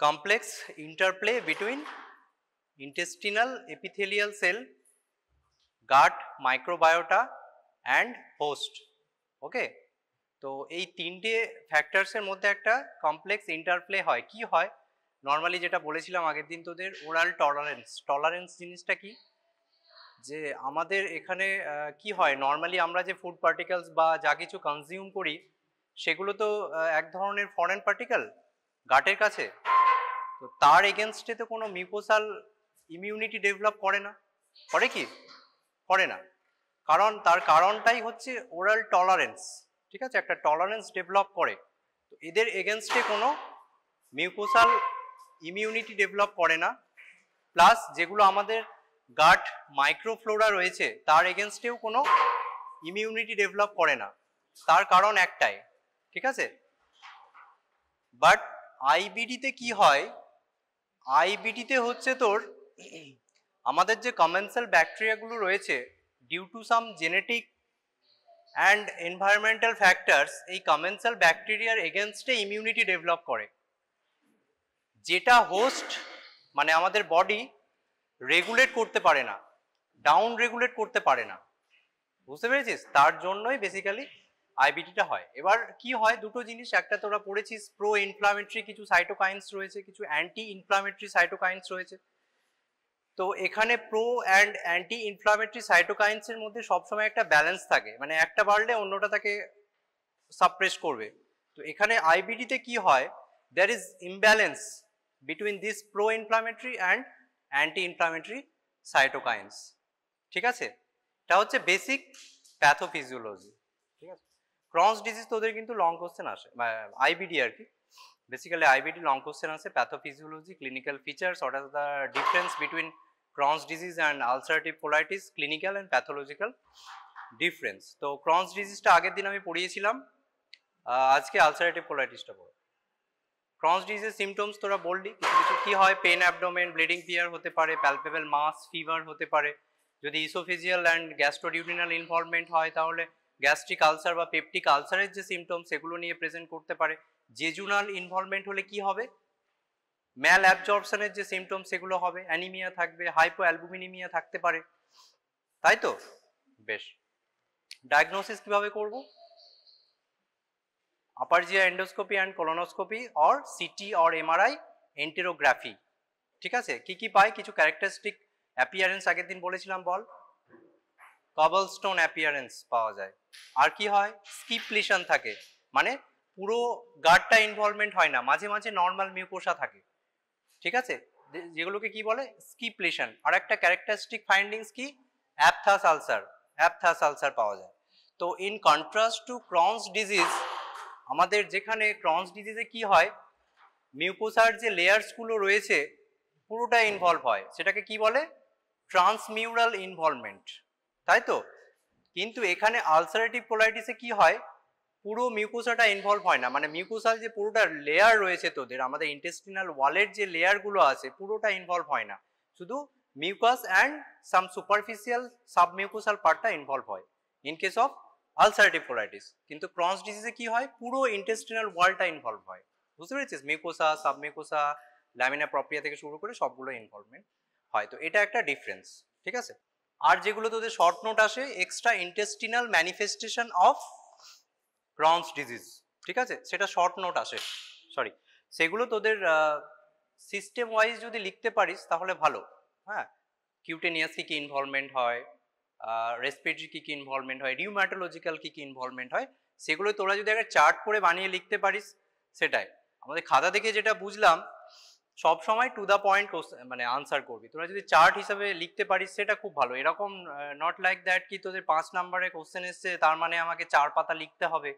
complex interplay between intestinal epithelial cell, gut microbiota and host. ওকে, তো এই তিনটে ফ্যাক্টরসের মধ্যে একটা কমপ্লেক্স ইন্টারপ্লে হয়। কি হয় নর্মালি, যেটা বলেছিলাম আগের দিন তোদের, ওরাল টলারেন্স। টলারেন্স জিনিসটা কি, যে আমাদের এখানে কি হয় নর্মালি আমরা যে ফুড পার্টিকেলস বা যা কিছু কনজিউম করি সেগুলো তো এক ধরনের ফরেন পার্টিকেল গাটের কাছে, তো তার এগেনস্টে তো কোনো মিউকোসাল ইমিউনিটি ডেভেলপ করে না, করে কি? করে না। তার কারণটাই হচ্ছে ওরাল টলারেন্স। ঠিক আছে, একটা টলারেন্স ডেভেলপ করে, তো এদের এগেনস্টে কোনো মিউকোসাল ইমিউনিটি ডেভেলপ করে না। প্লাস যেগুলো আমাদের গাট মাইক্রোফ্লোরা রয়েছে তার এগেনস্টেও কোনো ইমিউনিটি ডেভেলপ করে না। তার কারণ একটাই, ঠিক আছে। বাট আইবিডিতে কি হয়, আইবিডিতে হচ্ছে তোর আমাদের যে কমেন্সাল ব্যাকটেরিয়াগুলো রয়েছে, due to some genetic and environmental factors, এই কমেন্সাল ব্যাকটেরিয়ার এগেনস্টে ইমিউনিটি ডেভেলপ করে, যেটা হোস্ট মানে আমাদের বডি রেগুলেট করতে পারে না, ডাউন রেগুলেট করতে পারে না। বুঝতে পেরেছিস? তার জন্যই বেসিক্যালি আইবিডিটা হয়। এবার কি হয়, দুটো জিনিস, একটা তোরা পড়েছিস প্রো ইনফ্লামেটরি কিছু সাইটোকাইন্স রয়েছে, কিছু অ্যান্টি ইনফ্লামেটরি সাইটোকাইন্স রয়েছে। তো এখানে pro and anti inflammatory cytokines এর মধ্যে সবসময় একটা ব্যালেন্স থাকে, মানে একটা বাড়লে অন্যটা তাকে সাপ্রেস করবে। তো এখানে আইবিডিতে কি হয়, there is imbalance between this pro inflammatory and anti inflammatory cytokines. ঠিক আছে, এটা হচ্ছে বেসিক প্যাথোফিজিওলজি। ঠিক আছে, ক্রনস ডিজিজ তোদের কিন্তু লং কোশ্চেন আসে, আইবিডি আর কি, বেসিক্যালি আইবিডি লং কোশ্চেন আছে। Pathophysiology, clinical features, what are the difference between Crohn's disease and ulcerative colitis, clinical and pathological difference. তো ক্রনস ডিজিজটা আগের দিন আমি পড়িয়েছিলাম, আজকে আলসারেটিভ কোলাইটিসটা পড়ো। ক্রনস ডিজিজের সিমটমস তোরা বললি কিছু কিছু, কি হয়, পেন অ্যাবডোমেন, ব্লিডিং ফিয়ার হতে পারে, প্যালপেবল মাস, ফিভার হতে পারে। যদি ইসোফেজিয়াল অ্যান্ড গ্যাস্ট্রোডিউডিনাল ইনভলভমেন্ট হয় তাহলে গ্যাস্ট্রিক আলসার বা পেপটিক আলসারের যে সিমটমস সেগুলো নিয়ে প্রেজেন্ট করতে পারে। জেজুনাল ইনভলভমেন্ট হলে কি হবে, ম্যাল অ্যাবজর্পশনের যে সিমটমস সেগুলো হবে, অ্যানিমিয়া থাকবে, হাইপো অ্যালবুমিনিমিয়া থাকতে পারে, তাই তো? বেশ, ডায়াগনোসিস কিভাবে করব, upper GI endoscopy and colonoscopy or CT or MRI enterography. ঠিক আছে, কি কি পাই, কিছু ক্যারেক্টারিস্টিক অ্যাপিয়ারেন্স আগের দিন বলেছিলাম, বল। কবলস্টোন অ্যাপিয়ারেন্স পাওয়া যায়। আর কি হয়, স্কিপ লিশন থাকে, মানে পুরো গার্ডটা ইনভলভমেন্ট হয় না, মাঝে মাঝে নর্মাল মিউকোসা থাকে। ঠিক আছে, যেগুলোকে কি বলে, স্কিপ লিশন। আর একটা ক্যারেক্টারিস্টিক ফাইন্ডিংস কি, অ্যাপথাস আলসার, অ্যাপথাস আলসার পাওয়া যায়। তো in contrast to Crohn's disease, আমাদের যেখানে ক্রনস ডিজিজে কি হয়, মিউকোসার যে লেয়ার্সগুলো রয়েছে পুরোটা ইনভলভ হয়, সেটাকে কি বলে, ট্রান্সমিউরাল ইনভলভমেন্ট, তাই তো? কিন্তু এখানে আলসারেটিভ কোলাইটিসে কি হয়, পুরো মিউকোসাটা ইনভলভ হয় না, মানে মিউকোসাল যে পুরোটা লেয়ার রয়েছে তোদের, আমাদের ইন্টেস্টিনাল ওয়ালের যে লেয়ারগুলো আছে পুরোটা ইনভলভ হয় না, শুধু mucous and some superficial submucosal পার্টটা ইনভলভ হয় in case of ulcerative colitis. কিন্তু ক্রনস ডিজিজে কি হয়, পুরো ইন্টেস্টিনাল ওয়ালটা ইনভলভ হয়। বুঝতে পেরেছিস, মিউকোসা, সাবমিউকোসা, ল্যামিনা প্রপ্রিয়া থেকে শুরু করে সবগুলো ইনভলভমেন্ট হয়। তো এটা একটা ডিফারেন্স, ঠিক আছে। আর যেগুলো তোদের শর্ট নোট আসে, extra intestinal manifestation of Crohn's disease, ঠিক আছে, সেটা শর্ট নোট আসে, সরি, সেগুলো তোদের সিস্টেম ওয়াইজ যদি লিখতে পারিস তাহলে ভালো। হ্যাঁ, কিউটেনিয়াস কি কি ইনভলভমেন্ট হয়, রেসপিরেটরি কি কি ইনভলভমেন্ট হয়, রিউম্যাটোলজিক্যাল কি কি ইনভলভমেন্ট হয়, সেগুলো তোরা যদি একটা চার্ট করে বানিয়ে লিখতে পারিস, সেটাই আমাদের খাতা থেকে যেটা বুঝলাম, সব সময় টু দা পয়েন্ট মানে আনসার করবি। তোরা যদি চার্ট হিসাবে লিখতে পারিস সেটা খুব ভালো। এরকম নট লাইক দ্যাট কি তোদের 5 নম্বরে কোশ্চেন এসছে তার মানে আমাকে 4 পাতা লিখতে হবে,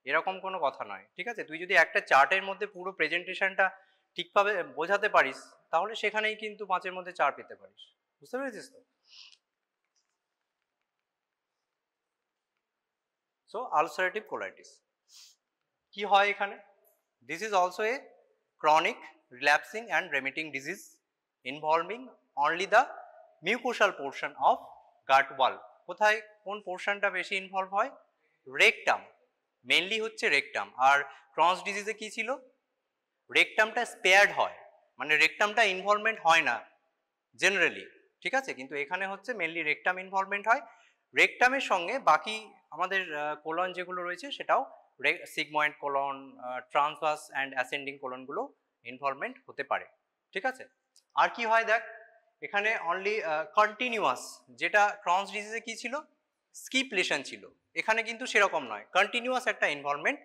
এরকম কোনো কথা নয়। ঠিক আছে, তুই যদি একটা চার্টের মধ্যে পুরো প্রেজেন্টেশনটা ঠিকভাবে বোঝাতে পারিস তাহলে সেখানেই কিন্তু 5-এর মধ্যে 4 পেতে পারিস। বুঝতে পেরেছিস তো? সো আলসারেটিভ কোলাইটিস কি হয় এখানে, this is also a chronic relapsing and remitting disease involving only the mucosal portion of gut wall। কোথায়, কোন পোর্শনটা বেশি ইনভলভ হয়, রেকটাম, মেইনলি হচ্ছে রেকটাম। আর ক্রনস ডিজিজে কি ছিল, রেকটামটা স্পেয়ার্ড হয়, মানে রেকটামটা ইনভলভমেন্ট হয় না জেনারেলি, ঠিক আছে, কিন্তু এখানে হচ্ছে মেনলি রেকটাম ইনভলভমেন্ট হয়। রেকটামের সঙ্গে বাকি আমাদের কোলন যেগুলো রয়েছে সেটাও sigmoid colon, transverse and ascending কোলনগুলো ইনভলভমেন্ট হতে পারে, ঠিক আছে। আর কি হয় দেখ, এখানে অনলি কন্টিনিউয়াস, যেটা ক্রনস ডিজিজে কি ছিল, স্কিপ লেশন ছিল, এখানে কিন্তু সেরকম নয়, কন্টিনিউয়াস একটা ইনভলভমেন্ট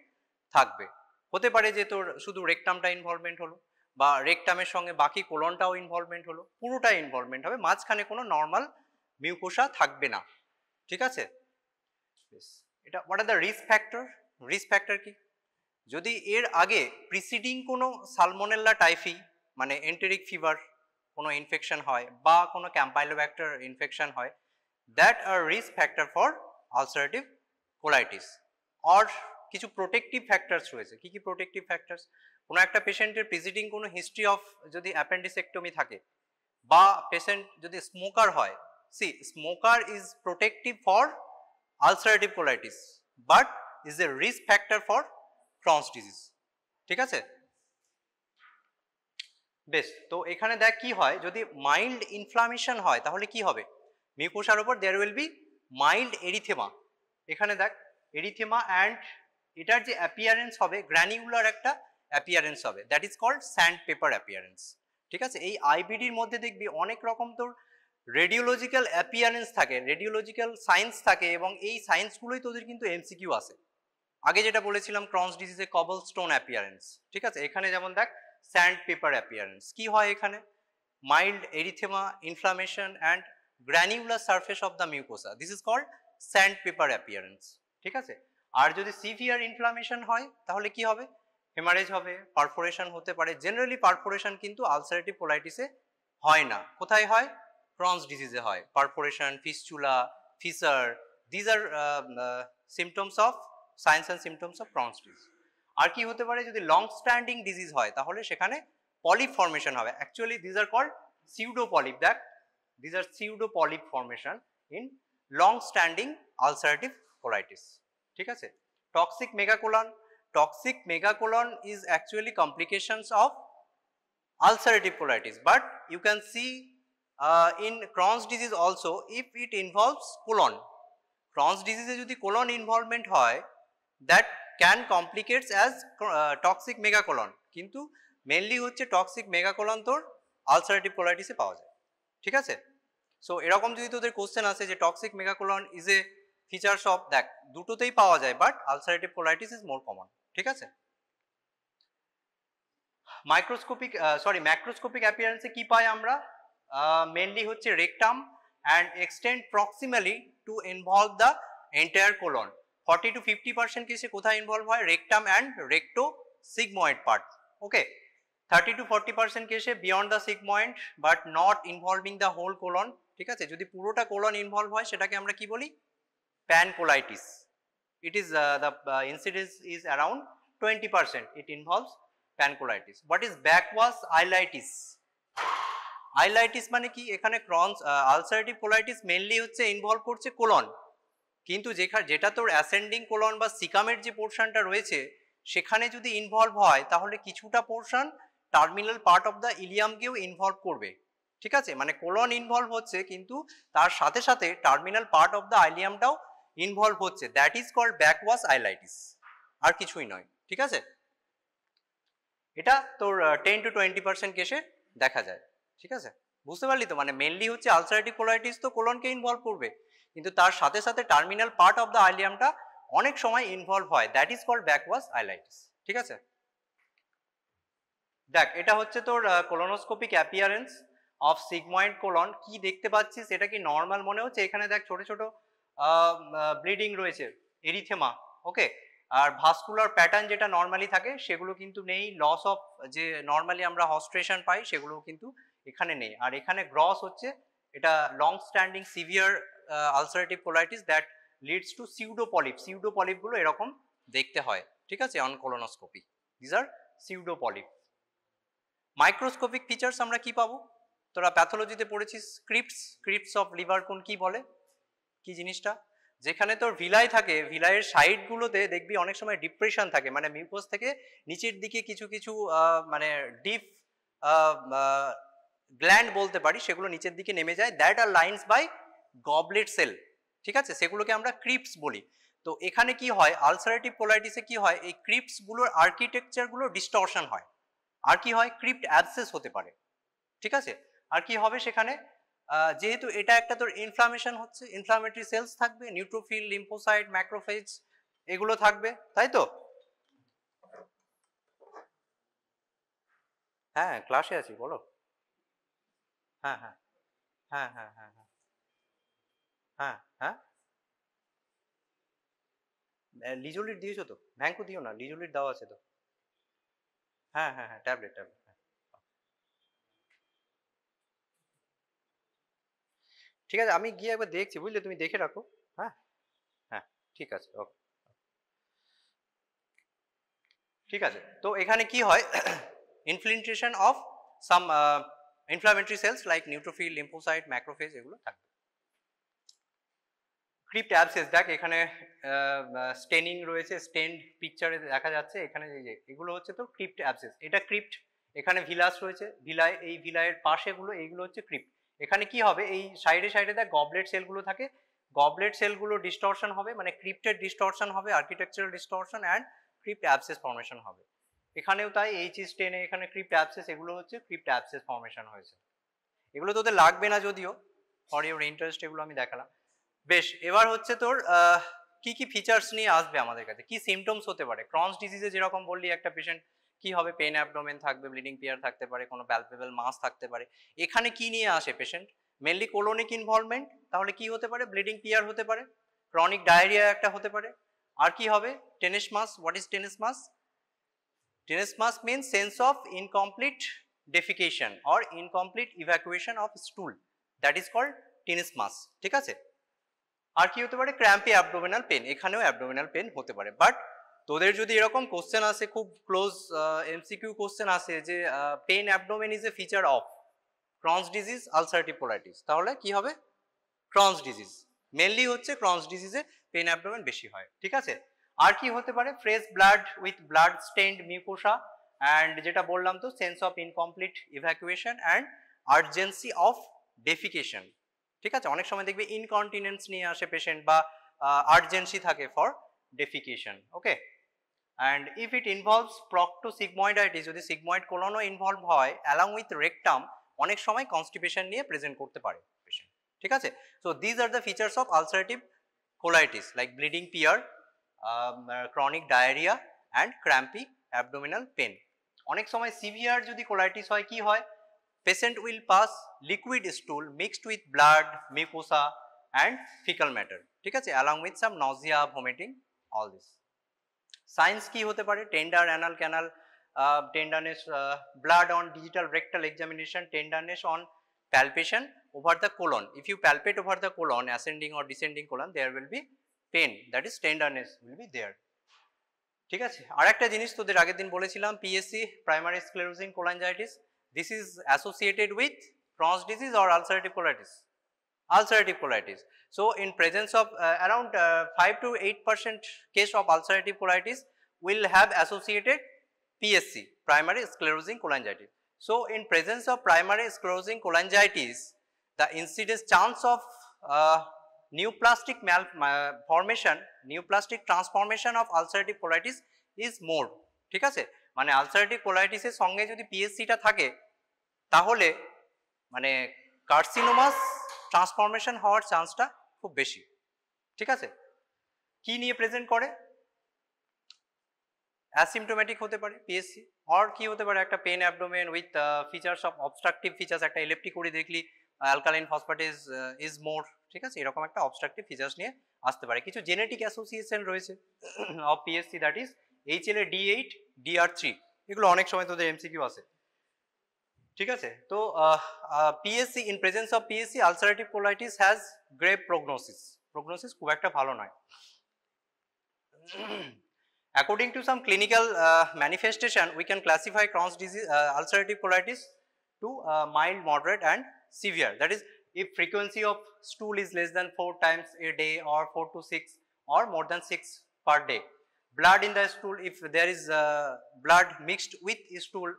থাকবে। হতে পারে যে তোর শুধু রেকটামটা ইনভলভমেন্ট হলো, বা রেকটামের সঙ্গে বাকি কোলনটাও ইনভলভমেন্ট হলো, পুরোটাই ইনভলভমেন্ট হবে, মাঝখানে কোনো নর্মাল মিউকোসা থাকবে না, ঠিক আছে। এটা what are the risk factor? Risk factor কি, যদি এর আগে প্রিসিডিং কোনো সালমোনেল্লা টাইফি মানে এন্টেরিক ফিভার কোনো ইনফেকশন হয়, বা কোনো ক্যাম্পাইলোব্যাক্টার ইনফেকশন হয়, that are risk factor for ulcerative colitis. আর কিছু প্রোটেক্টিভ ফ্যাক্টরস রয়েছে। কি কি প্রোটেক্টিভ ফ্যাক্টরস? কোনো একটা পেশেন্টের প্রিসিডিং কোনো হিস্ট্রি অফ যদি অ্যাপেন্ডিসেক্টমি থাকে, বা পেশেন্ট যদি স্মোকার হয়, see smoker is protective for ulcerative colitis but is a risk factor for Crohn's disease, ঠিক আছে। বেশ, তো এখানে দেখ কি হয়, যদি মাইল্ড ইনফ্লামেশন হয় তাহলে কি হবে, মিউকোসার উপর there will be mild erythema. এখানে দেখ এরিথেমা, অ্যান্ড এটার যে অ্যাপিয়ারেন্স হবে গ্র্যানিউলার একটা অ্যাপিয়ারেন্স হবে, that is called sand paper appearance, ঠিক আছে। এই আইবিডির মধ্যে দেখবি অনেক রকম তোর রেডিওলজিক্যাল অ্যাপিয়ারেন্স থাকে, রেডিওলজিক্যাল সায়েন্স থাকে, এবং এই সায়েন্সগুলোই তোদের কিন্তু এমসিকিউ আসে। আগে যেটা বলেছিলাম ক্রনস ডিজিজে কবল স্টোন অ্যাপিয়ারেন্স, ঠিক আছে। এখানে যেমন দেখ স্যান্ড পেপার অ্যাপিয়ারেন্স, কি হয় এখানে, mild erythema, inflammation and granular surface of the mucosa, this is called sand paper appearance, ঠিক আছে। আর যদি সিভিয়ার ইনফ্লামেশন হয় তাহলে কি হবে, হেমারেজ হবে, পারফোরেশন হতে পারে। জেনারেলি পারফোরেশন কিন্তু আলসারেটিভ কোলাইটিসে হয় না, কোথায় হয়, ক্রনস ডিজিজে হয়। Perforation, fistula, fissure, these are symptoms of signs and symptoms of Crohn's disease. আর কি হতে পারে, যদি লং স্ট্যান্ডিং ডিজিজ হয় তাহলে সেখানে পলিপ ফর্মেশন হবে। Actually these are called pseudo polyp, দেখ these are pseudo polyp formation in long standing ulcerative colitis, ঠিক আছে। Toxic megacolon, toxic megacolon is actually complications of ulcerative colitis, but you can see in Crohn's disease also if it involves colon, Crohn's disease যদি colon involvement হয় that can complicates as toxic megacolon, কিন্তু mainly হচ্ছে toxic megacolon তোর ulcerative কোলাইটিসে পাওয়া যায়, ঠিক আছে। So এরকম যদি তোদের কোশ্চেন আসে যে toxic megacolon is A features of, দেখ দুটোতেই পাওয়া যায় but ulcerative colitis is more common, ঠিক আছে। মাইক্রোস্কোপিক ম্যাক্রোস্কোপিক অ্যাপিয়ারেন্সে কি পাই আমরা, মেনলি হচ্ছে rectum and extend proximally to involve the entire colon. 40 to 50% কেসে কোথায় ইনভলভ হয়, rectum and recto sigmoid part, okay. 30 to 40% কেসে beyond the sigmoid but not involving the whole colon, ঠিক আছে। যদি পুরোটা কোলন ইনভলভ হয় সেটাকে আমরা কি বলি, প্যানকোলাইটিস। It is the incidence is around 20%. It involves pancolitis. What is backwash ileitis? Ileitis মানে কি, এখানে ক্রনস আলসারেটিভ কোলাইটিস মেইনলি হচ্ছে ইনভলভ করছে কোলন, কিন্তু যেটা তোর অ্যাসেন্ডিং কোলন বা সিকামের যে পোর্শনটা রয়েছে সেখানে যদি ইনভলভ হয় তাহলে কিছুটা portion terminal part of the ইলিয়ামকেও ইনভলভ করবে, ঠিক আছে। মানে কোলন ইনভলভ হচ্ছে কিন্তু তার সাথে সাথে টার্মিনাল পার্ট অফ দ্য ইলিয়ামটাও ইনভলভ হচ্ছে, that is called backwash ileitis, আর কিছুই নয়, ঠিক আছে। এটা তোর 10 to 20% কেসে দেখা যায়, ঠিক আছে। বুঝতে পারলি তো, মানে মেনলি হচ্ছে আলসারেটিভ কোলাইটিস তো কোলনকে ইনভলভ করবে, কিন্তু তার সাথে সাথে টার্মিনাল পার্ট অফ দ্য আইলিয়ামটা অনেক সময় ইনভলভ হয়, দ্যাট ইজ কল্ড ব্যাকওয়াশ আইলাইটিস, ঠিক আছে। দেখ এটা হচ্ছে তোর কোলোনোস্কোপিক অ্যাপিয়ারেন্স অফ সিগময়েড কোলন। কি দেখতে পাচ্ছিস, এটা কি নর্মাল মনে হচ্ছে? এখানে দেখ ছোট ছোট ব্লিডিং রয়েছে, এরিথেমা, ওকে। আর ভাস্কুলার প্যাটার্ন যেটা নর্মালি থাকে সেগুলো কিন্তু নেই, লস অফ যে নর্মালি আমরা হস্ট্রেশন পাই সেগুলো কিন্তু এখানে নেই। আর এখানে গ্রস হচ্ছে, এটা long standing severe ulcerative colitis that leads to pseudopolyp, সিউডোপলিপগুলো এরকম দেখতে হয়, ঠিক আছে, on colonoscopy. This are pseudopolyp. Microscopic features আমরা কি পাবো, তোরা প্যাথোলজিতে পড়েছিস, ক্রিপ্টস অফ লিভার কোন কি বলে, কি জিনিসটা, যেখানে তোর ভিলাই থাকে, ভিলাইয়ের সাইড গুলোতে দেখবি অনেক সময় ডিপ্রেশন থাকে, মানে মিউকোস থেকে নিচের দিকে কিছু কিছু মানে ডিপ গ্ল্যান্ড বলতে পারি, সেগুলো নিচের দিকে নেমে যায়, that are lines by goblet cell, ঠিক আছে, সেগুলোকে আমরা ক্রিপ্টস বলি। তো এখানে কি হয়, আলসারেটিভ কোলাইটিসে কি হয়, এই ক্রিপ্টস গুলোর আর্কিটেকচার গুলো ডিস্টরশন হয়, আর কি হয়, ক্রিপ্ট অ্যাবসেস হতে পারে, ঠিক আছে। আর কি হবে সেখানে, যেহেতু এটা একটা তোর ইনফ্লামেশন হচ্ছে, ইনফ্লামেটরি সেলস থাকবে, নিউট্রোফিল, লিম্ফোসাইট, ম্যাক্রোফেজ এগুলো থাকবে, তাই তো। হ্যাঁ ক্লাসে আছি, বলো। হ্যাঁ হ্যাঁ হ্যাঁ হ্যাঁ হ্যাঁ হ্যাঁ হ্যাঁ হ্যাঁ লিজোলিট দিয়েছো তো, ভ্যাঙ্কো দিও না, লিজোলিট দেওয়া আছে তো। হ্যাঁ হ্যাঁ হ্যাঁ ট্যাবলেট ট্যাবলেট। ঠিক আছে, আমি গিয়ে একবার দেখছি, বুঝলে, তুমি দেখে রাখো। হ্যাঁ হ্যাঁ ঠিক আছে, ওকে। ঠিক আছে, তো এখানে কি হয়, infiltration of some inflammatory cells like neutrophil, lymphocyte, macrophage এগুলো থাকবে। ক্রিপ্ট অ্যাবসেস, দেখ এখানে স্টেনিং রয়েছে, স্টেন্ড পিকচারে দেখা যাচ্ছে, এখানে এই যে এগুলো হচ্ছে তো ক্রিপ্ট অ্যাবসেস, এটা ক্রিপ্ট। এখানে ভিলাস রয়েছে, ভিলায়, এই ভিলায়ের পাশেগুলো এইগুলো হচ্ছে ক্রিপ্ট। এখানে কি হবে, এই সাইডে সাইডে দেখ গবলেট সেলগুলো থাকে, গবলেট সেলগুলো ডিস্টরশন হবে, মানে ক্রিপ্টের ডিস্টরশন হবে, architectural distortion and crypt abscess formation হবে। এখানেও তাই, H10 এখানে ক্রিপ্ট অ্যাবসেস, এগুলো হচ্ছে ক্রিপ্ট অ্যাবসেস ফর্মেশন হয়েছে। এগুলো তোদের লাগবে না যদিও, ফর ইউর ইন্টারেস্ট এগুলো আমি দেখালাম। বেশ, এবার হচ্ছে তোর কি কি ফিচার্স নিয়ে আসবে আমাদের কাছে, কি সিমটমস হতে পারে। ক্রনস ডিজিজে যেরকম বললি, একটা পেশেন্ট কি হবে, পেন অ্যাবডোমেন থাকবে, ব্লিডিং পিয়ার থাকতে পারে, কোনো প্যালপেবল মাস থাকতে পারে। এখানে কি নিয়ে আসে পেশেন্ট, মেনলি কোলোনিক ইনভলভমেন্ট, তাহলে কি হতে পারে, ব্লিডিং পিয়ার হতে পারে, ক্রনিক ডায়রিয়া একটা হতে পারে। আর কি হবে, tenesmus. What is tenesmus? Tenesmus means sense of incomplete defecation or incomplete evacuation of stool, that is called tenesmus, ঠিক আছে। আর কি হতে পারে, ক্র্যাম্পি অ্যাবডোমিনাল পেন, এখানেও অ্যাবডোমিনাল পেন হতে পারে। বাট তোদের যদি এরকম কোশ্চেন আসে, খুব ক্লোজ এমসিকিউ কোশ্চেন আসে যে pain abdomen is a feature of Crohn's disease, ulcerative colitis, তাহলে কি হবে, ক্রনস ডিজিজ। মেনলি হচ্ছে ক্রনস ডিজিজে পেন অ্যাবডোমেন বেশি হয়, ঠিক আছে। আর কি হতে পারে, fresh blood with blood stained mucosa, and যেটা বললাম তো, sense of incomplete evacuation and urgency of defecation, ঠিক আছে। অনেক সময় দেখবে ইনকন্টিনেন্স নিয়ে আসে পেশেন্ট, বা আর্জেন্সি থাকে for defecation, okay. And if it involves proctosigmoiditis, যদি সিগময়েড কোলনও ইনভলভ হয় অ্যালং উইথ রেকটাম, অনেক সময় কনস্টিপেশন নিয়ে প্রেজেন্ট করতে পারে পেশেন্ট, ঠিক আছে। So these are the features of ulcerative colitis, like bleeding P R, chronic diarrhoea and crampy abdominal pain. অনেক সময় সিভিয়ার যদি কোলাইটিস হয়, কি হয়, patient will pass liquid stool mixed with blood, mucosa and faecal matter, ঠিক আছে, along with some nausea, vomiting, all this. Signs কি হতে পারে, tender anal canal, tenderness, blood on digital rectal examination, tenderness on palpation over the colon. If you palpate over the colon, ascending or descending colon, there will be pain, that is tenderness will be there, ঠিক আছে। আর একটা জিনিস তোদের আগের দিন বলেছিলাম, PSC, primary sclerosing cholangitis, this is associated with Crohn's disease or ulcerative colitis, ulcerative colitis. So in presence of around 5 to 8% case of ulcerative colitis will have associated PSC, primary sclerosing cholangitis. So in presence of primary sclerosing cholangitis, the incidence chance of neoplastic formation, neoplastic transformation of ulcerative colitis is more, ঠিক আছে। মানে ulcerative colitis এর সঙ্গে যদি PSC টা থাকে, তাহলে মানে কার্সিনোমাস ট্রান্সফরমেশন হওয়ার চান্সটা খুব বেশি, ঠিক আছে। কি নিয়ে প্রেজেন্ট করে, অ্যাসিমটোমেটিক হতে পারে পিএসসি, আর কি হতে পারে, একটা pain abdomen with features of obstructive features, একটা এলএফটি করে দেখলি অ্যালকালাইন ফসফেটেজ ইজ মোর, ঠিক আছে, এরকম একটা অবস্ট্রাকটিভ ফিচার্স নিয়ে আসতে পারে। কিছু জেনেটিক অ্যাসোসিয়েশন রয়েছে of PSC, that is HLA D8 DR3, এগুলো অনেক সময় তোদের এমসিকিউ আসে, ঠিক আছে। তো PSC, in presence of PSC ulcerative colitis has grave prognosis, prognosis খুব একটা ভালো নয়। According to some clinical manifestation, we can classify Crohn's disease, ulcerative colitis to mild, moderate and severe. That is, if frequency of stool is less than 4 times a day or 4 to 6 or more than 6 per day. Blood in the stool, if there is blood mixed with stool,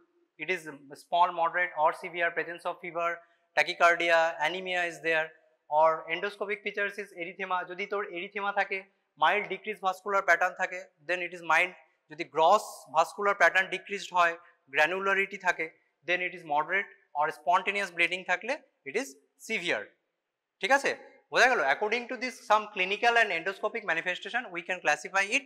it is small, moderate or severe, presence of fever, tachycardia, anemia is there, or endoscopic features is erythema. যদি তোর erythema থাকে, mild decreased vascular pattern থাকে, then it is mild. যদি gross vascular pattern decreased হয়, granularity থাকে, then it is moderate, or spontaneous bleeding থাকলে it is severe. ঠিক আছে, বোঝা গেল? According to this some clinical and endoscopic manifestation, we can classify it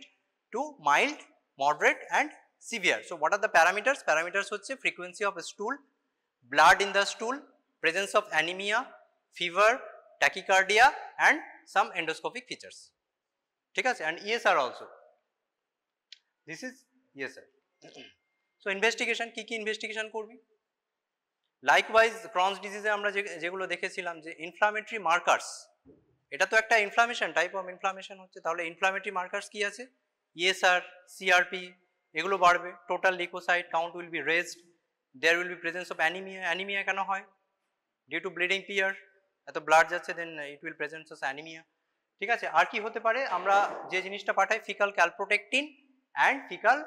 to mild, moderate and severe. So what are the parameters? Parameters হচ্ছে frequency of stool, blood in the stool, presence of anemia, fever, tachycardia and some endoscopic features. ঠিক আছে, and ESR also. This is ESR. So investigation, কি কি investigation করবি? Likewise Crohn's disease এ আমরা যেগুলো দেখেছিলাম যে inflammatory markers, এটা তো একটা ইনফ্লামেশন, টাইপ অফ ইনফ্লামেশন হচ্ছে, তাহলে ইনফ্লামেটরি মার্কার্স কি আছে? ESR, CRP এগুলো বাড়বে, total leucocyte count will be raised, there will be presence of anaemia. Anaemia কেন হয়? ডিউ টু ব্লিডিং পিয়ার, এত ব্লাড যাচ্ছে, then it will presence of anaemia. ঠিক আছে, আর কি হতে পারে? আমরা যে জিনিসটা পাঠাই faecal calprotectin and faecal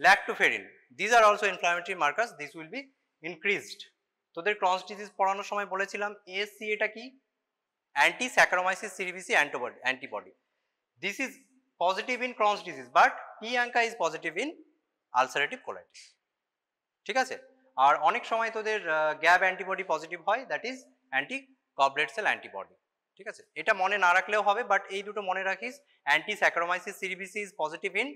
lactoferrin, these are also inflammatory markers, this will be increased. তোদের ক্রনস ডিজিজ পড়ানোর সময় বলেছিলাম ASC এটা কি? Anti Saccharomyces cerevisiae antibody. This is positive in Crohn's disease, but P-ANCA is positive in ulcerative colitis. ঠিক আছে, আর অনেক সময় তোদের গ্যাব অ্যান্টিবডি পজিটিভ হয়, that is anti goblet cell antibody. ঠিক আছে, এটা মনে না রাখলেও হবে, বাট এই দুটো মনে রাখিস, anti Saccharomyces cerevisiae is positive in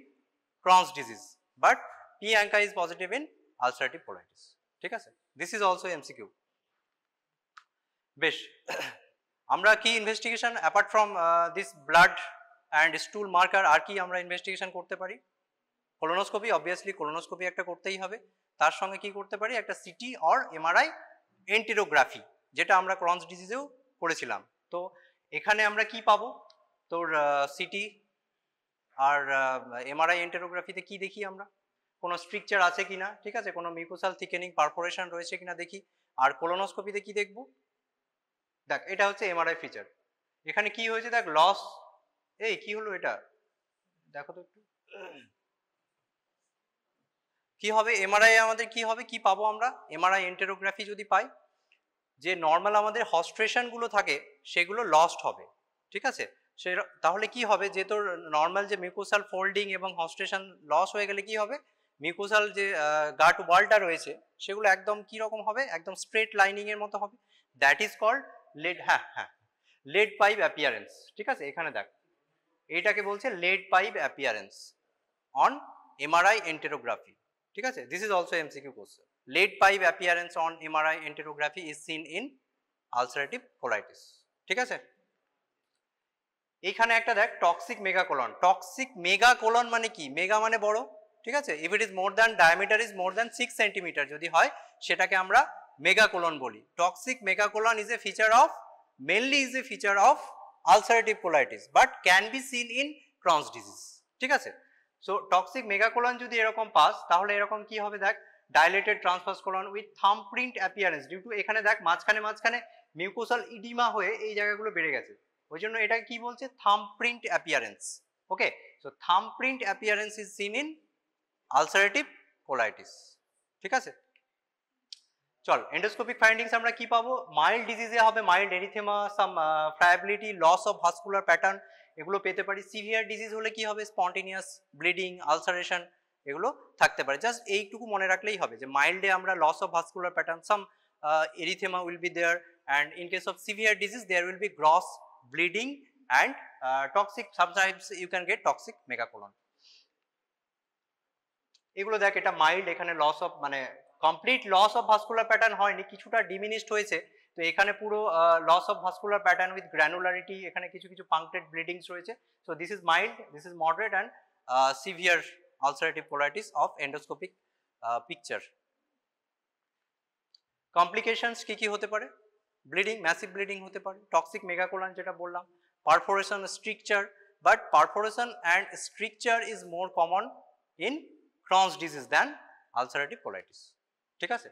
Crohn's disease, but P-ANCA is positive in ulcerative colitis. ঠিক আছে, দিস ইজ অলসো MCQ। বেশ, আমরা কি investigation apart from this blood and stool marker আর কি আমরা ইনভেস্টিগেশন করতে পারি? কোলোনোস্কোপি, অবভিয়াসলি কোলোনোস্কোপি একটা করতেই হবে, তার সঙ্গে কি করতে পারি? একটা সিটি অর MRI এন্টেরোগ্রাফি, যেটা আমরা ক্রনস ডিজিজেও করেছিলাম। তো এখানে আমরা কি পাবো? তোর সিটি আর MRI এন্টেরোগ্রাফিতে কি দেখি আমরা? কোনো স্ট্রিকচার আছে কিনা, ঠিক আছে, কোনো মিউকোসাল থিকেনিং পারফোরেশন রয়েছে কিনা দেখি। আর কোলোনোস্কোপিতে কি দেখবো? দেখ, এটা হচ্ছে MRI ফিচার। এখানে কি হয়েছে দেখ, লস, এই কি হলো এটা দেখো তো একটু, কি হবে MRI আমাদের? কি হবে, কি পাবো আমরা? MRI এন্টেরোগ্রাফি যদি পাই, যে নর্মাল আমাদের হস্ট্রেশন গুলো থাকে সেগুলো লস্ট হবে। ঠিক আছে, তাহলে কি হবে, যে তোর নর্মাল যে মিউকোসাল ফোল্ডিং এবং হস্ট্রেশন লস হয়ে গেলে কি হবে, মিউকোসাল যে গাট ওয়ালটা রয়েছে সেগুলো একদম কি রকম হবে, একদম স্ট্রেট লাইনিং এর মতো হবে, that is called lead, lead pipe appearance. ঠিক আছে, এখানে দেখ, এইটাকে বলছে lead pipe appearance on MRI enterography. ঠিক আছে, this is also MCQ question. Lead pipe appearance on MRI enterography is seen in ulcerative colitis. ঠিক আছে, এইখানে একটা দেখ, টক্সিক মেগাকোলন। টক্সিক মেগাকোলন মানে কি? মেগা মানে বড়, ঠিক আছে, if it is more than, diameter is more than 6 centimetre যদি হয়, সেটাকে আমরা মেগাকোলন বলি। Toxic megacolon is a feature of, mainly is a feature of ulcerative colitis, but can be seen in Crohn's disease. ঠিক আছে, so toxic megacolon যদি এরকম pass, তাহলে এরকম কি হবে দেখ, dilated transverse colon with thumbprint appearance, due to এখানে দেখ মাঝখানে মিউকোসাল ইডিমা হয়ে এই জায়গাগুলো বেড়ে গেছে, ওই জন্য এটা কি বলছে, thumbprint appearance. Okay, so thumbprint appearance is seen in ulcerative colitis. ঠিক আছে, চল এন্ডোস্কোপিক ফাইন্ডিংস আমরা কি পাবো? মাইল্ড ডিজিজে হবে mild erythema, some friability, loss of vascular pattern, এগুলো পেতে পারি। সিভিয়ার ডিজিজ হলে কি হবে? স্পন্টেনিয়াস ব্লিডিং, আলসারেশন, এগুলো থাকতে পারে। জাস্ট এইটুকু মনে রাখলেই হবে যে মাইল্ডে আমরা loss of vascular pattern, some erythema will be there, and in case of severe disease there will be gross bleeding and toxic, sometimes you can get toxic megacolon. এগুলো দেখ, এটা মাইল্ড, এখানে লস অফ মানে complete loss of vascular pattern হয়নি, কিছুটা diminished হয়েছে, তো এখানে পুরো loss of vascular pattern with granularity, এখানে কিছু পাংক্টেড ব্লিডিংস রয়েছে। So this is mild, this is moderate and severe ulcerative colitis of endoscopic picture. Complications কি কি হতে পারে? ব্লিডিং, ম্যাসিভ ব্লিডিং হতে পারে, টক্সিক মেগাকোলন যেটা বললাম, perforation, stricture, but perforation and stricture is more common in Crohn's disease than ulcerative colitis. ঠিক আছে,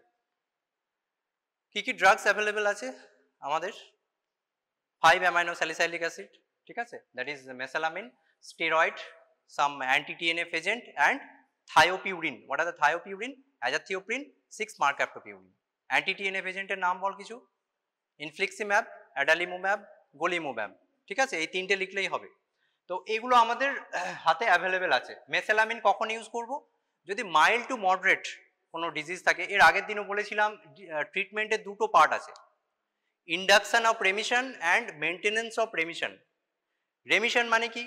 কি কি ড্রাগস অ্যাভেলেবেল আছে আমাদের? 5 অ্যামাইনো স্যালিসাইলিক অ্যাসিড, ঠিক আছে, that is mesalamine, steroid, some anti TNF agent and thiopurine. What are the thiopurine? Azathioprine, 6 mercaptopurine. Anti TNF এজেন্টের নাম বল কিছু, ইনফ্লিক্সিম্যাব, অ্যাডালিমুম্যাব, গোলিমুম্যাব, ঠিক আছে, এই তিনটে লিখলেই হবে। তো এগুলো আমাদের হাতে অ্যাভেলেবেল আছে। মেসালামিন কখন ইউজ করব, যদি মাইল্ড টু মডারেট কোনো ডিজিজ থাকে। এর আগের দিনও বলেছিলাম ট্রিটমেন্টের দুটো পার্ট আছে, induction of remission and maintenance of remission. Remission মানে কি,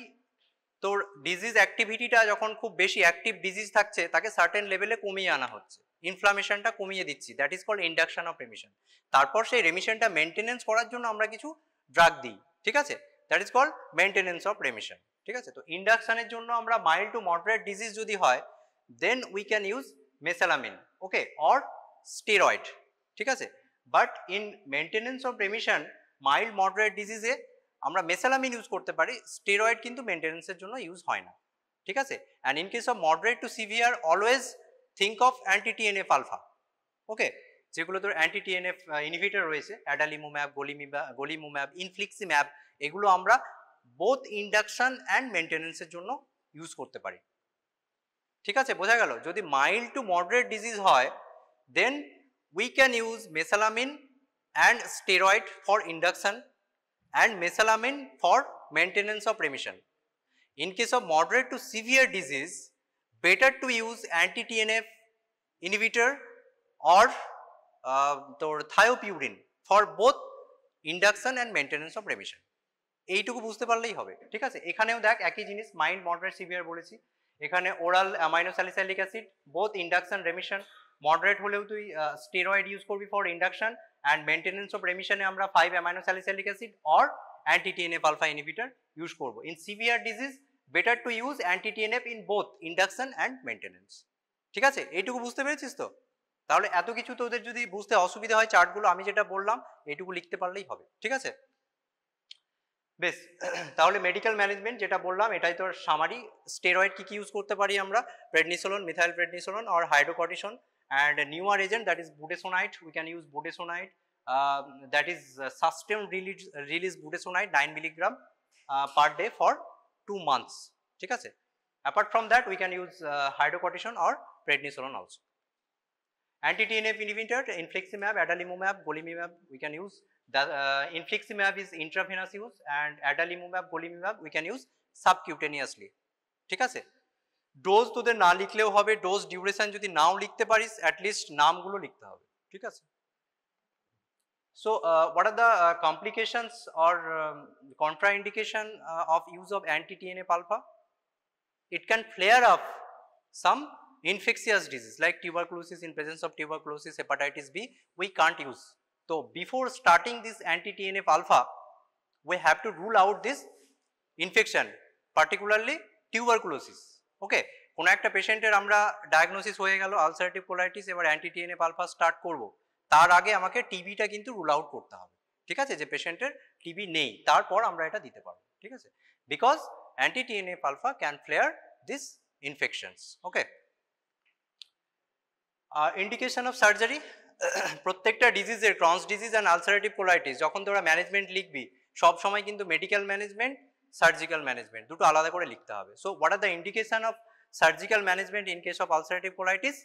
তোর ডিজিজ অ্যাক্টিভিটিটা যখন খুব বেশি অ্যাক্টিভ ডিজিজ থাকছে তাকে সার্টেন লেভেলে কমিয়ে আনা হচ্ছে, ইনফ্লামেশনটা কমিয়ে দিচ্ছি, that is called induction of remission. তারপর সেই রেমিশনটা মেনটেনেন্স করার জন্য আমরা কিছু ড্রাগ দিই, ঠিক আছে, that is called maintenance of remission, ঠিক আছে। তো ইন্ডাকশনের জন্য আমরা মাইল্ড টু মডারেট ডিজিজ যদি হয় then we can use mesalamine, okay, or steroid, ঠিক আছে। But in maintenance of remission mild moderate ডিজিজে আমরা মেসালামিন ইউজ করতে পারি, স্টেরয়েড কিন্তু মেনটেনেন্সের জন্য ইউজ হয় না, ঠিক আছে। And in case of moderate to severe always think of anti TNF alpha, okay, যেগুলো তোর অ্যান্টি টিএনএফ ইনহিবিটর রয়েছে, অ্যাডালিমুম্যাব, গোলিমুম্যাব, ইনফ্লিক্সিম্যাব, এগুলো আমরা বোথ ইন্ডাকশন অ্যান্ড মেনটেনেন্সের জন্য ইউজ করতে পারি, ঠিক আছে, বোঝা গেল। যদি মাইল্ড টু মডারেট ডিজিজ হয় then we can use mesalamine and steroid for induction and mesalamine for maintenance of remission. In case of moderate to severe disease, better to use anti-TNF inhibitor or thiopurine for both induction and maintenance of remission. এইটুকু বুঝতে পারলেই হবে, ঠিক আছে। এখানেও দেখ একই জিনিস, মাইল্ড মডারেট সিভিয়ার বলেছি, এখানে oral aminosalicylic acid both induction remission, moderate হলেও তুই স্টেরয়েড ইউজ করবি for induction, and maintenance of remission এ আমরা 5 aminosalicylic acid or anti TNF alpha inhibitor use করব। in severe disease better to use anti TNF in both induction and maintenance, ঠিক আছে। এইটুকু বুঝতে পেরেছিস তো? তাহলে এত কিছু তোদের যদি বুঝতে অসুবিধা হয় চার্টগুলো আমি যেটা বললাম এইটুকু লিখতে পারলেই হবে, ঠিক আছে। বেশ, তাহলে মেডিকেল ম্যানেজমেন্ট যেটা বললাম এটাই তোর সামারি। স্টেরয়েড কি কি ইউজ করতে পারি আমরা, prednisolone, methyl prednisolone or hydrocortisone, and a newer agent that is budesonide, we can use budesonide, that is sustained release budesonide 9 mg per day for 2 months, ঠিক আছে। Apart from that we can use hydrocortisone or prednisolone also. Anti-TNF inhibitor, infliximab, adalimumab, golimumab we can use. The infliximab is intravenous use and adalimumab, golimumab we can use subcutaneously, ঠিক আছে। Dose তোদের না লিখলেও হবে, dose duration যদি নাও লিখতে পারিস at least নামগুলো লিখতে হবে, ঠিক আছে। So what are the complications or contraindication of use of anti TNF alpha? It can flare up some infectious disease like tuberculosis. In presence of tuberculosis, hepatitis B, we can't use. So before starting this anti-TNF alpha, we have to rule out this infection, particularly tuberculosis. ওকে, কোনো একটা পেশেন্টের আমরা diagnosis হয়ে গেল ulcerative colitis, এবার anti TNF alpha start করব, তার আগে আমাকে টিবিটা কিন্তু রুল আউট করতে হবে, ঠিক আছে, যে পেশেন্টের টিবি নেই, তারপর আমরা এটা দিতে পারবো, ঠিক আছে, because anti TNF alpha can flare this infections. Okay, indication of surgery, প্রত্যেকটা ডিজিজের, Crohn's disease and ulcerative colitis যখন তোরা ম্যানেজমেন্ট লিখবি সব সময় কিন্তু মেডিকেল ম্যানেজমেন্ট, সার্জিক্যাল ম্যানেজমেন্ট দুটো আলাদা করে লিখতে হবে। So what are the indication of surgical management in case of ulcerative colitis?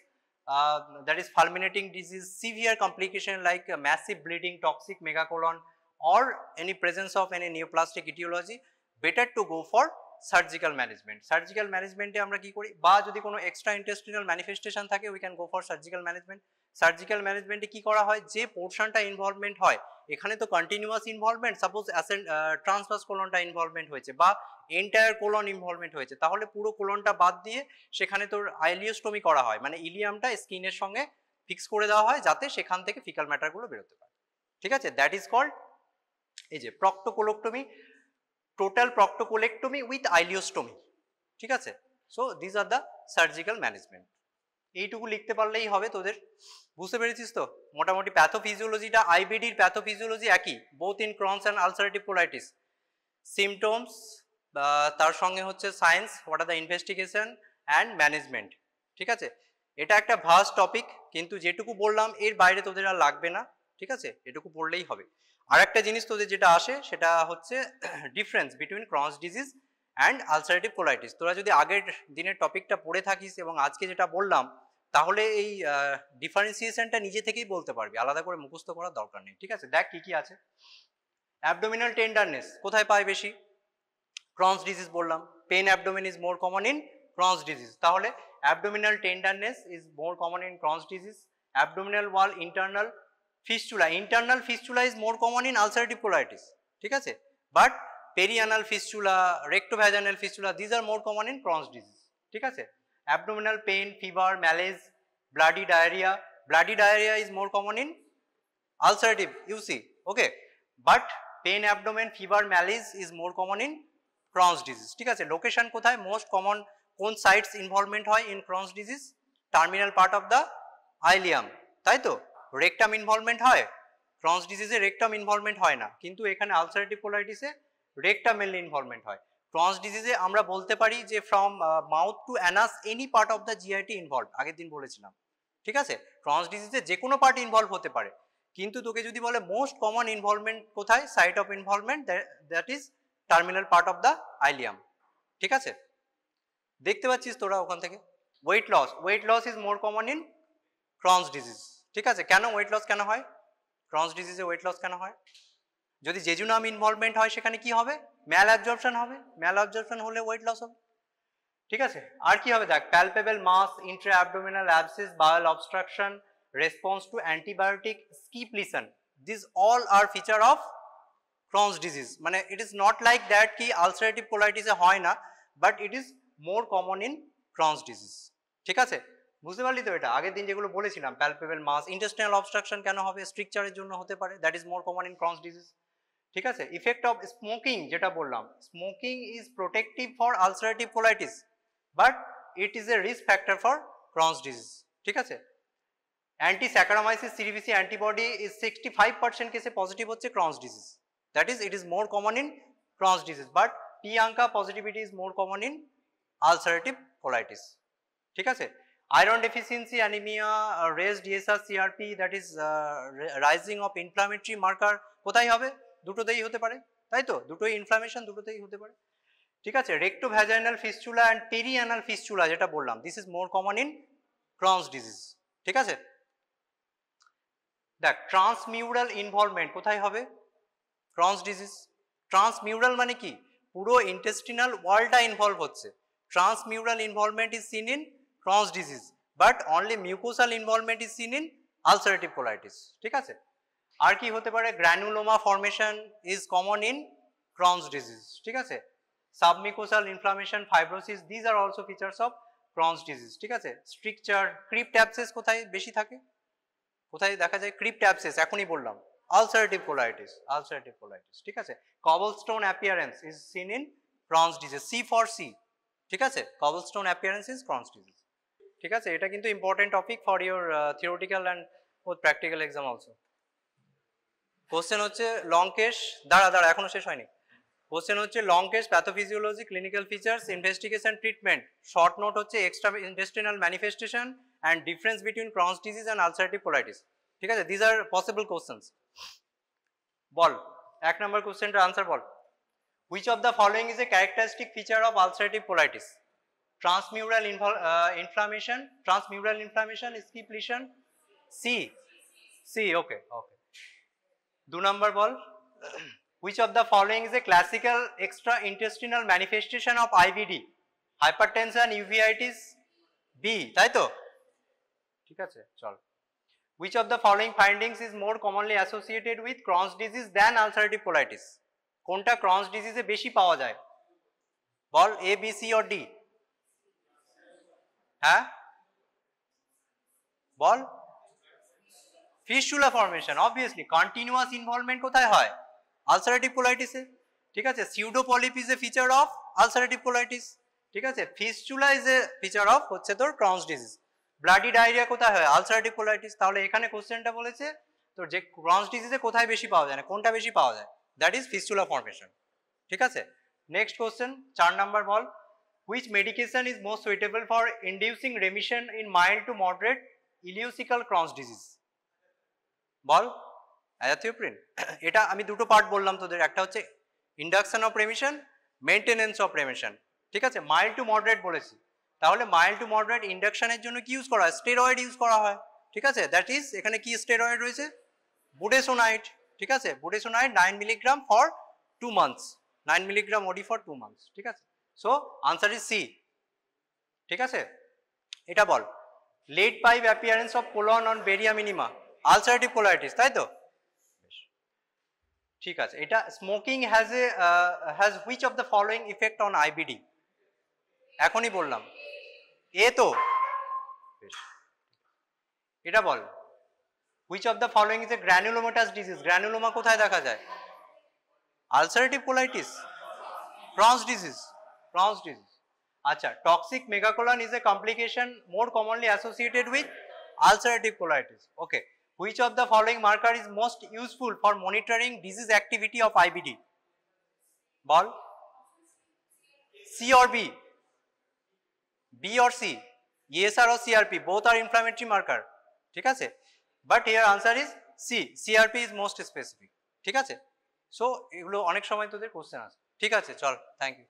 That is fulminating disease, severe complication like massive bleeding, toxic megacolon or any presence of any neoplastic etiology, better to go for surgical management. Surgical ম্যানেজমেন্টে আমরা কি করি, বা যদি কোনো extra intestinal manifestation থাকে we can go for surgical management. Surgical ম্যানেজমেন্টে কি করা হয়, যে পোর্শনটা ইনভলভমেন্ট হয়, এখানে তো কন্টিনিউয়াস ইনভলভমেন্ট, সাপোজ ট্রান্সভার্স কোলনটা ইনভলভমেন্ট হয়েছে বা এন্টায়ার কোলন ইনভলভমেন্ট হয়েছে, তাহলে পুরো কোলনটা বাদ দিয়ে সেখানে তোর আইলিওস্টমি করা হয়, মানে ইলিয়ামটা স্কিনের সঙ্গে ফিক্স করে দেওয়া হয় যাতে সেখান থেকে ফিকাল ম্যাটারগুলো বেরোতে পারে, ঠিক আছে, দ্যাট ইজ কল্ড এই যে প্রক্টোকোলেক্টমি, টোটাল প্রক্টোকোলেক্টমি উইথ আইলিওস্টমি, ঠিক আছে। So this are the surgical management. এইটুকু লিখতে পারলেই হবে তোদের, বুঝতে পেরেছিস তো? মোটামুটি প্যাথোফিজিওলজিটা আইবিডির প্যাথোফিজিওলজি একই, both in Crohn's and ulcerative colitis. Symptoms, তার সঙ্গে হচ্ছে science, what are the investigation and management, ঠিক আছে। এটা একটা ভাস্ট টপিক, কিন্তু যেটুকু বললাম এর বাইরে তোদের আর লাগবে না, ঠিক আছে, এটুকু পড়লেই হবে। আর একটা জিনিস তোদের যেটা আসে সেটা হচ্ছে difference between Crohn's disease and ulcerative colitis. তোরা যদি আগের দিনের টপিকটা পড়ে থাকিস এবং আজকে যেটা বললাম তাহলে এই ডিফারেন্সিয়েশনটা নিজে থেকেই বলতে পারবি, আলাদা করে মুখস্থ করার দরকার নেই। ঠিক আছে, দেখ কি কি আছে। অ্যাবডোমিনাল টেন্ডারনেস কোথায় পায় বেশি? ক্রনস ডিজিজ বললাম, pain abdomen is more common in Crohn's disease, তাহলে abdominal tenderness is more common in Crohn's disease. Abdominal wall internal fistula is more common in ulcerative colitis, ঠিক আছে, but perianal fistula, rectovaginal fistula, these are more common in Crohn's disease, ঠিক আছে। Abdominal pain, fever, malaise, bloody diarrhoea is more common in ulcerative UC, okay, but pain abdomen, fever, malaise is more common in Crohn's disease, ঠিক আছে। Location কোথায়? Most common কোন sites involvement হয় in Crohn's disease? Terminal part of the ileum, তাই তো। Rectum involvement হয় Crohn's disease এ? Rectum involvement হয় না, কিন্তু এখানে আলসারেটিভ কোলাইটিসে রেকটাম মেনলি ইনভলভমেন্ট হয়। Crohn's disease এ আমরা বলতে পারি যে from mouth to Anas any part of the GIT involve, আগের দিন বলেছিলাম, ঠিক আছে। Crohn's disease এ যে কোনো পার্ট ইনভলভ হতে পারে, কিন্তু তোকে যদি বলে মোস্ট কমন ইনভলভমেন্ট কোথায়, site of involvement, that is terminal part of the ileum, ঠিক আছে। দেখতে পাচ্ছিস তোরা ওখান থেকে। Weight loss is more common in Crohn's disease, ঠিক আছে। কেন ওয়েট লস কেন হয় Crohn's disease এ? ওয়েট লস কেন হয়? যদি জেজুনাম ইনভলভমেন্ট হয় সেখানে কি হবে? ম্যাল অ্যাবজর্পশন হবে, ম্যাল অ্যাবজর্পশন হলে ওয়েট লস হবে, ঠিক আছে। আর কি হবে দেখ, palpable mass, intra abdominal abscess, bowel obstruction, response to antibiotic, skip lesion, these all are feature of Crohn's disease, মানে it is not like that ki ulcerative colitis এ হয় না, but it is more common in Crohn's disease, ঠিক আছে। বুঝতে পারলি তো? এটা আগের দিন যেগুলো বলেছিলাম, প্যালপেবল মাস, ইন্টেস্টাইনাল অবস্ট্রাকশন কেন হবে? স্ট্রিকচারের জন্য হতে পারে, that is more common in Crohn's disease, ঠিক আছে। ইফেক্ট অফ স্মোকিং, যেটা বললাম, smoking is protective for ulcerative colitis, but it is a risk factor for Crohn's disease, ঠিক আছে। Anti-Saccharomyces cerevisiae antibody is 65% কেসে পজিটিভ হচ্ছে Crohn's disease, that is it is more common in Crohn's disease, but P-ANCA positivity is more common in ulcerative colitis, ঠিক আছে। Iron deficiency anemia, raised ESR CRP, that is rising of inflammatory marker, কোথায় হবে? দুটোতেই হতে পারে, তাই তো, দুটোই ইনফ্লামেশন, দুটোতেই হতে পারে, ঠিক আছে। rectovaginal fistula and perianal fistula যেটা বললাম, this is more common in Crohn's disease, ঠিক আছে। দেখ, ট্রান্সমিউরাল ইনভলভমেন্ট কোথায় হবে Crohn's disease? ট্রান্সমিউরাল মানে কি? পুরো ইন্টেস্টিনাল ওয়ালটা ইনভলভ হচ্ছে। Transmural involvement is seen in Crohn's disease, but only mucosal involvement is seen in ulcerative colitis, ঠিক আছে। আর কি হতে পারে? Granuloma formation is common in Crohn's disease, ঠিক আছে। Submucosal inflammation, fibrosis, these are also features of Crohn's disease, ঠিক আছে। স্ট্রিকচার, ক্রিপ্ট অ্যাবসেস কোথায় বেশি থাকে? কোথায় দেখা যায় ক্রিপ্ট অ্যাবসেস? এখনই বললাম, আলসারেটিভ কোলাইটিস, ঠিক আছে। Cobblestone appearance is seen in Crohn's disease, C for C, ঠিক আছে। Cobblestone appearance is Crohn's disease, ঠিক আছে। এটা কিন্তু important topic for your theoretical and practical exam also. Question হচ্ছে লং কেস, দাঁড়া এখনো শেষ হয়নি। কোশ্চেন হচ্ছে long case pathophysiology, clinical features, investigation, treatment. Short note হচ্ছে extra intestinal manifestation and difference between Crohn's disease and ulcerative colitis, ঠিক আছে। these are possible questions, বল এক নম্বর কোশ্চেনটার আনসার বল। which of the following is a characteristic feature of ulcerative colitis? transmural inflammation, skip lesion, C, okay, 2 number ball. which of the following is a classical extraintestinal manifestation of IBD? hypertension, uveitis, B, তাই তো, ঠিক আছে। চল, which of the following findings is more commonly associated with Crohn's disease than ulcerative colitis? কোনটা Crohn's disease এ বেশি পাওয়া যায় বল, A, B, C or D? হ্যাঁ বল। Fistula formation, obviously. Continuous involvement কোথায় হয়? আলসারেটিভ কোলাইটিসে, ঠিক আছে। Pseudo polyp is a feature of ulcerative colitis, ঠিক আছে। Fistula is a feature of হচ্ছে তোর Crohn's disease। ব্লাডি ডায়রিয়া কোথায় হয়? Ulcerative colitis. তাহলে এখানে কোশ্চেনটা বলেছে তোর যে Crohn's disease এ কোথায় বেশি পাওয়া যায় না, কোনটা বেশি পাওয়া যায়, দ্যাট ইজ ফিস্টুলা ফর্মেশন, ঠিক আছে। Next question 4 number ball. which medication is most suitable for inducing remission in mild to moderate ileocecal Crohn's disease? Ball, azathioprine. এটা আমি দুটো পার্ট বললাম তোদের, একটা হচ্ছে induction of remission, maintenance of remission, ঠিক আছে। মাইল্ড টু মডারেট বলেছি, তাহলে মাইল্ড টু মডারেট ইন্ডাকশনের জন্য কি ইউজ করা হয়? স্টেরয়েড ইউজ করা হয়, ঠিক আছে। দ্যাট ইজ এখানে কি স্টেরয়েড রয়েছে? বুডেসোনাইড, ঠিক আছে। Budesonide 9 milligram for 2 months, 9 milligram OD for 2 months, ঠিক আছে। সো আনসার ইজ সি, ঠিক আছে। এটা বল, lead pipe appearance of colon on barium enema, ulcerative colitis, তাই তো? ঠিক আছে। এটা smoking has which of the following effect on IBD? এখনই বললাম, এ তো। এটা বল, which of the following is a granulomatous disease? Granuloma কোথায় দেখা যায়? Ulcerative colitis, Crohn's disease, Crohn's disease. আচ্ছা, toxic megacolon is a complication more commonly associated with ulcerative colitis. Okay, which of the following marker is most useful for monitoring disease activity of IBD? Ball, C or B? B or C? ESR or CRP? Both are inflammatory marker, ঠিক আছে। But here answer is C, CRP is most specific, ঠিক আছে। So এগুলো অনেক সময় তোদের question আসে, ঠিক আছে। চল, থ্যাংক ইউ।